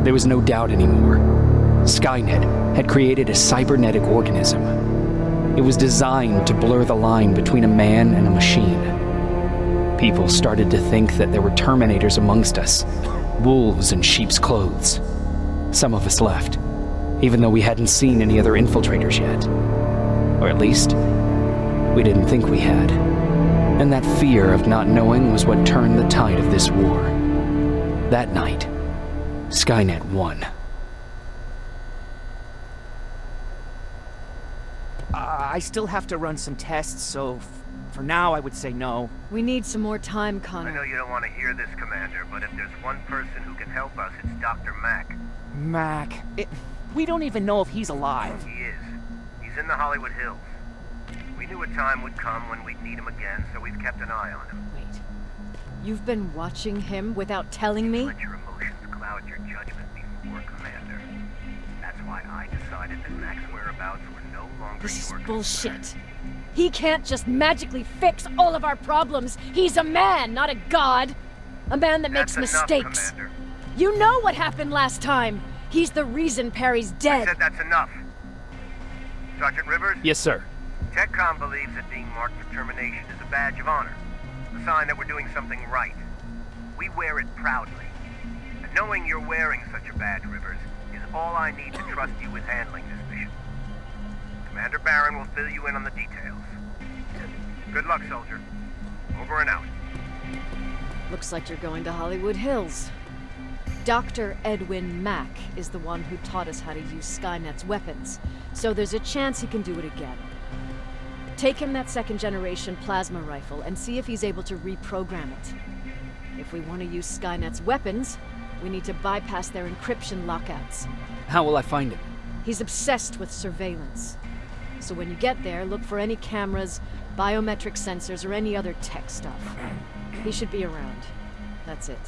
There was no doubt anymore. Skynet had created a cybernetic organism. It was designed to blur the line between a man and a machine. People started to think that there were Terminators amongst us, wolves in sheep's clothes. Some of us left, even though we hadn't seen any other infiltrators yet. Or at least, we didn't think we had. And that fear of not knowing was what turned the tide of this war. That night, Skynet won. I still have to run some tests, so for now I would say no. We need some more time, Connor. I know you don't want to hear this, Commander, but if there's one person who can help us, it's Dr. Mack. Mac. We don't even know if he's alive. He is. He's in the Hollywood Hills. We knew a time would come when we'd need him again, so we've kept an eye on him. Wait. You've been watching him without telling me? Let your emotions cloud your judgment before, Commander. That's why I decided that Mack's whereabouts were no longer This is your bullshit. concern. He can't just magically fix all of our problems. He's a man, not a god. A man that makes That's enough, mistakes. Commander. You know what happened last time. He's the reason Perry's I dead. said that's enough. Sergeant Rivers? Yes, sir. TechCom believes that being marked for termination is a badge of honor. A sign that we're doing something right. We wear it proudly. And knowing you're wearing such a badge, Rivers, is all I need to trust you with handling this mission. Commander Barron will fill you in on the details. Good luck, soldier. Over and out. Looks like you're going to Hollywood Hills. Dr. Edwin Mack is the one who taught us how to use Skynet's weapons, so there's a chance he can do it again. Take him that second-generation plasma rifle and see if he's able to reprogram it. If we want to use Skynet's weapons, we need to bypass their encryption lockouts. How will I find him? He's obsessed with surveillance. So when you get there, look for any cameras, biometric sensors, or any other tech stuff. He should be around. That's it.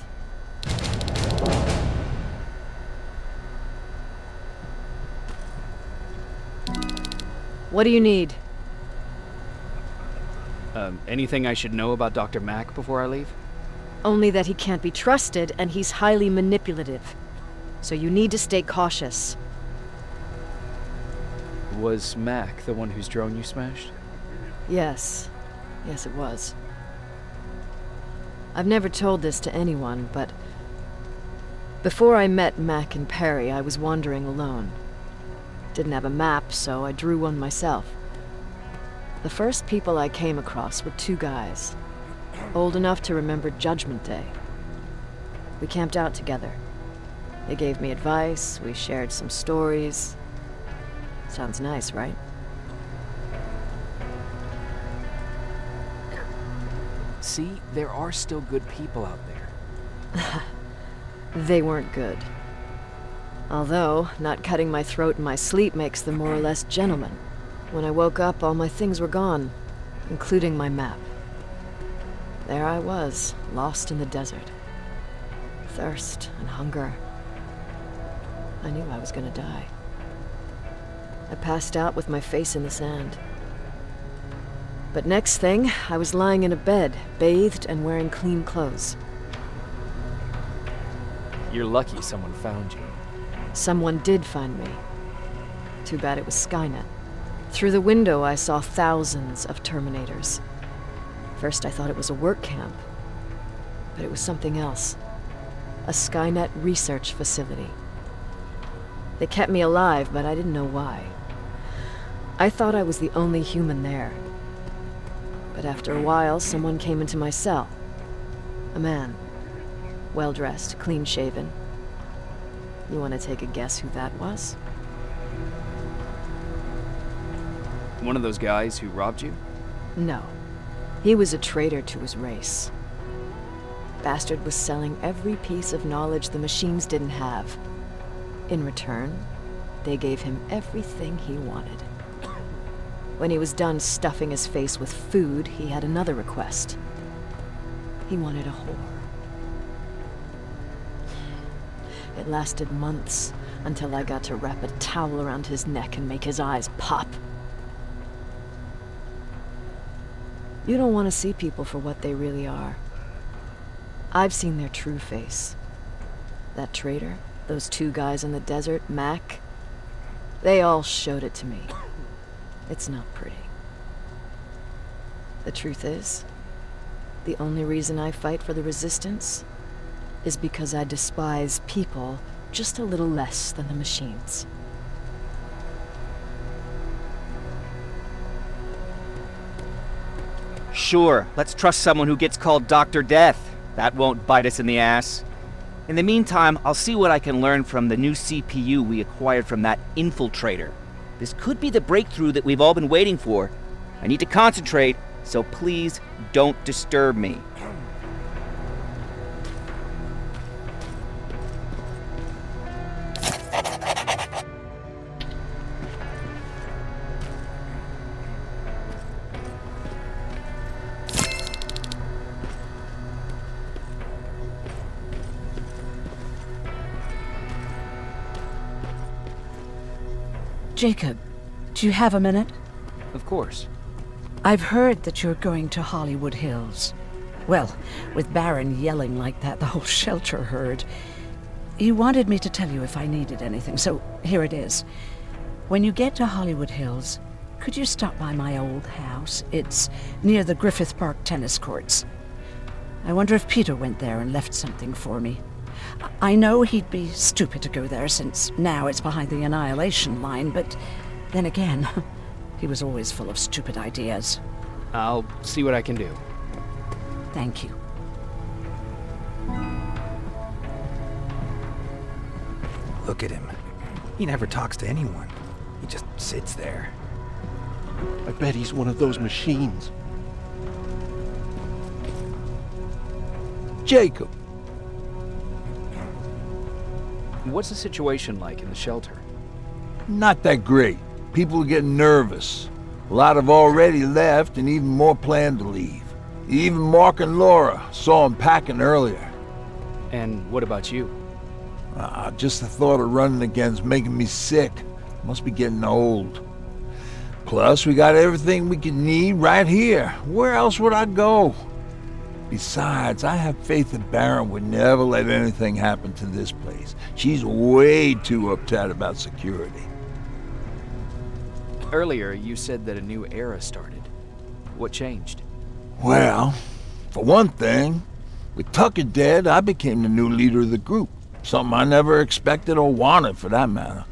What do you need? Anything I should know about Dr. Mack before I leave? Only that he can't be trusted and he's highly manipulative. So you need to stay cautious. Was Mack the one whose drone you smashed? Yes. Yes, it was. I've never told this to anyone, but before I met Mack and Perry, I was wandering alone. Didn't have a map, so I drew one myself. The first people I came across were two guys, old enough to remember Judgment Day. We camped out together. They gave me advice, we shared some stories. Sounds nice, right? See, there are still good people out there. They weren't good. Although, not cutting my throat in my sleep makes them more or less gentlemen. When I woke up, all my things were gone, including my map. There I was, lost in the desert. Thirst and hunger. I knew I was gonna die. I passed out with my face in the sand. But next thing, I was lying in a bed, bathed and wearing clean clothes. You're lucky someone found you. Someone did find me. Too bad it was Skynet. Through the window, I saw thousands of Terminators. First, I thought it was a work camp, but it was something else. A Skynet research facility. They kept me alive, but I didn't know why. I thought I was the only human there. But after a while, someone came into my cell. A man. Well-dressed, clean-shaven. You want to take a guess who that was? One of those guys who robbed you? No. He was a traitor to his race. Bastard was selling every piece of knowledge the machines didn't have. In return, they gave him everything he wanted. When he was done stuffing his face with food, he had another request. He wanted a whore. It lasted months, until I got to wrap a towel around his neck and make his eyes pop. You don't want to see people for what they really are. I've seen their true face. That traitor, Those two guys in the desert, Mac, they all showed it to me. It's not pretty. The truth is, the only reason I fight for the Resistance is because I despise people just a little less than the machines. Sure, let's trust someone who gets called Dr. Death. That won't bite us in the ass. In the meantime, I'll see what I can learn from the new CPU we acquired from that infiltrator. This could be the breakthrough that we've all been waiting for. I need to concentrate, so please don't disturb me. Jacob, do you have a minute? Of course. I've heard that you're going to Hollywood Hills. Well, with Baron yelling like that, the whole shelter heard. He wanted me to tell you if I needed anything, so here it is. When you get to Hollywood Hills, could you stop by my old house? It's near the Griffith Park tennis courts. I wonder if Peter went there and left something for me. I know he'd be stupid to go there, since now it's behind the Annihilation Line, but then again, he was always full of stupid ideas. I'll see what I can do. Thank you. Look at him. He never talks to anyone. He just sits there. I bet he's one of those machines. Jacob, What's the situation like in the shelter? not that great. People are getting nervous. A lot have already left, and even more plan to leave. Even Mark and Laura saw him packing earlier. And what about you? Just the thought of running again's making me sick. Must be getting old. Plus, we got everything we could need right here. Where else would I go? Besides, I have faith that Baron would never let anything happen to this place. She's way too uptight about security. Earlier, you said that a new era started. What changed? Well, for one thing, with Tucker dead, I became the new leader of the group. Something I never expected or wanted, for that matter.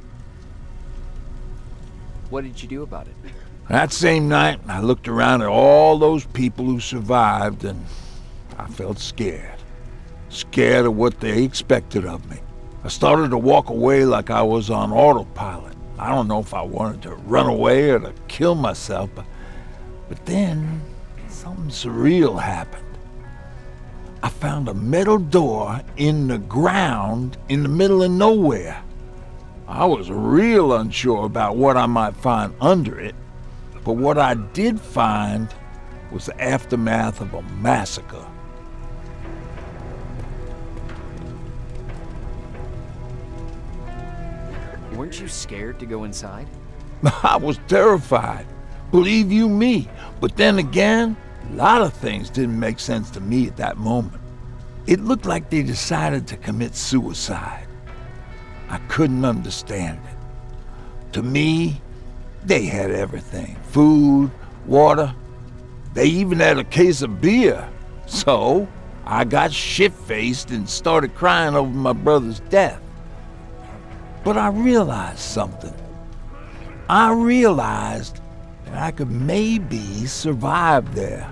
What did you do about it? That same night, I looked around at all those people who survived, and I felt scared. Scared of what they expected of me. I started to walk away like I was on autopilot. I don't know if I wanted to run away or to kill myself, but then something surreal happened. I found a metal door in the ground in the middle of nowhere. I was real unsure about what I might find under it, but what I did find was the aftermath of a massacre. Weren't you scared to go inside? I was terrified, believe you me, but then again, a lot of things didn't make sense to me at that moment. It looked like they decided to commit suicide. I couldn't understand it. To me, they had everything. Food, water. They even had a case of beer. So, I got shit-faced and started crying over my brother's death. But I realized something. I realized that I could maybe survive there.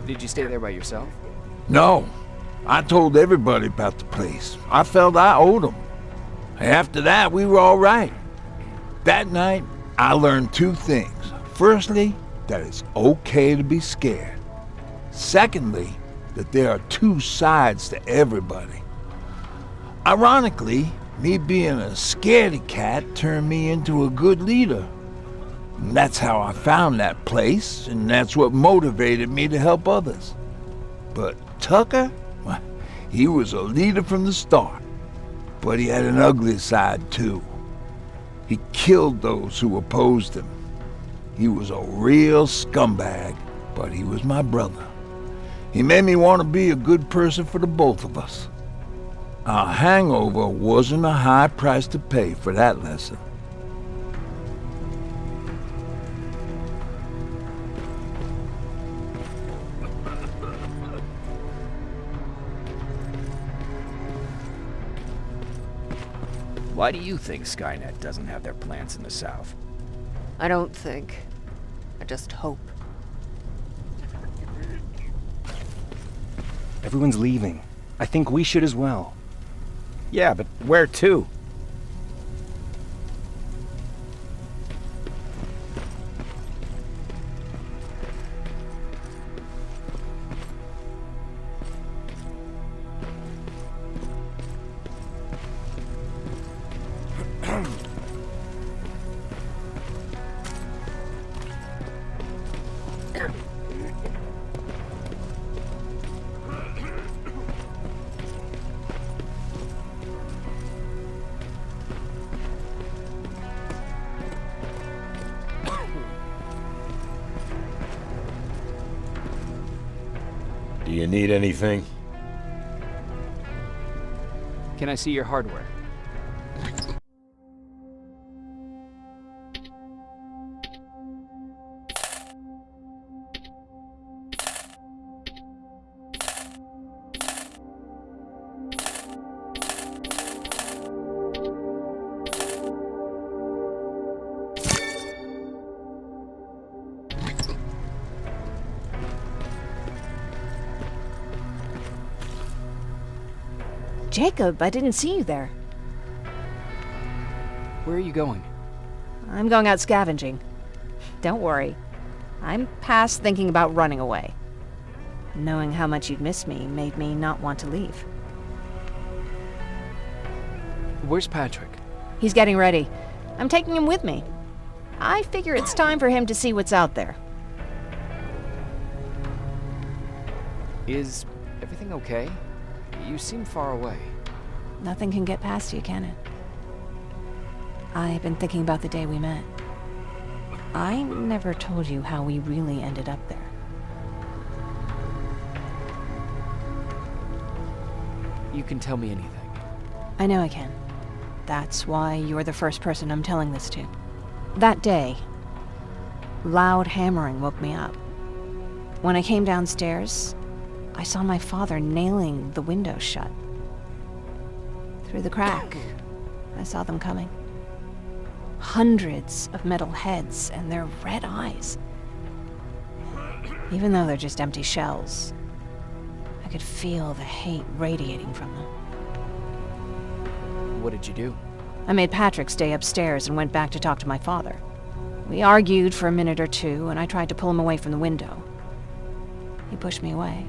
Did you stay there by yourself? No, I told everybody about the place. I felt I owed them. After that, we were all right. That night, I learned two things. Firstly, that it's okay to be scared. Secondly, that there are two sides to everybody. Ironically, me being a scaredy cat turned me into a good leader. And that's how I found that place, and that's what motivated me to help others. But Tucker, well, he was a leader from the start, but he had an ugly side too. He killed those who opposed him. He was a real scumbag, but he was my brother. He made me want to be a good person for the both of us. Our hangover wasn't a high price to pay for that lesson. Why do you think Skynet doesn't have their plants in the South? I don't think. I just hope. Everyone's leaving. I think we should as well. Yeah, but where to? Do you need anything? Can I see your hardware? Jacob, I didn't see you there. Where are you going? I'm going out scavenging. Don't worry. I'm past thinking about running away. Knowing how much you'd miss me made me not want to leave. Where's Patrick? He's getting ready. I'm taking him with me. I figure it's time for him to see what's out there. Is everything okay? You seem far away. Nothing can get past you, can it? I've been thinking about the day we met. I never told you how we really ended up there. You can tell me anything. I know I can. That's why you're the first person I'm telling this to. That day, loud hammering woke me up. When I came downstairs, I saw my father nailing the window shut. Through the crack, I saw them coming. Hundreds of metal heads and their red eyes. Even though they're just empty shells, I could feel the hate radiating from them. What did you do? I made Patrick stay upstairs and went back to talk to my father. We argued for a minute or two, and I tried to pull him away from the window. He pushed me away.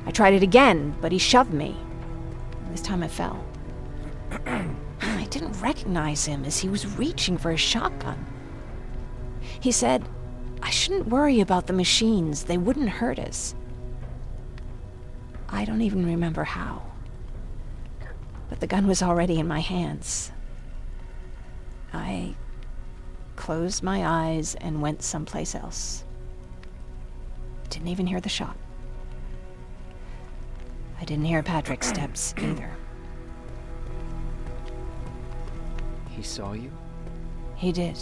I tried it again, but he shoved me. This time I fell. I didn't recognize him as he was reaching for a shotgun. He said, I shouldn't worry about the machines. They wouldn't hurt us. I don't even remember how. But the gun was already in my hands. I closed my eyes and went someplace else. Didn't even hear the shot. I didn't hear Patrick's steps either. He saw you? He did.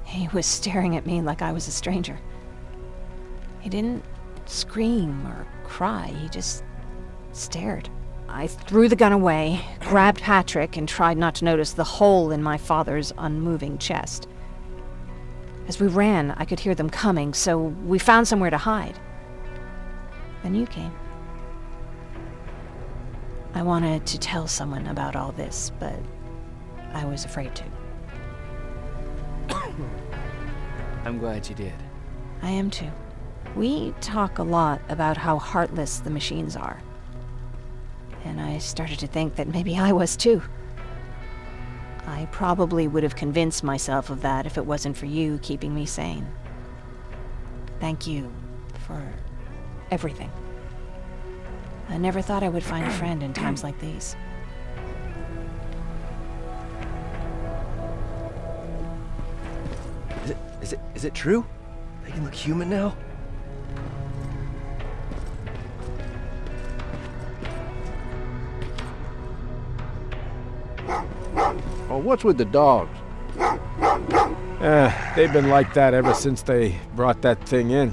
He was staring at me like I was a stranger. He didn't scream or cry, he just stared. I threw the gun away, grabbed Patrick, and tried not to notice the hole in my father's unmoving chest. As we ran, I could hear them coming, so we found somewhere to hide. Then you came. I wanted to tell someone about all this, but I was afraid to. I'm glad you did. I am too. We talk a lot about how heartless the machines are. And I started to think that maybe I was too. I probably would have convinced myself of that if it wasn't for you keeping me sane. Thank you for everything. I never thought I would find a friend in times like these. Is it true? They can look human now? Oh, what's with the dogs? They've been like that ever since they brought that thing in.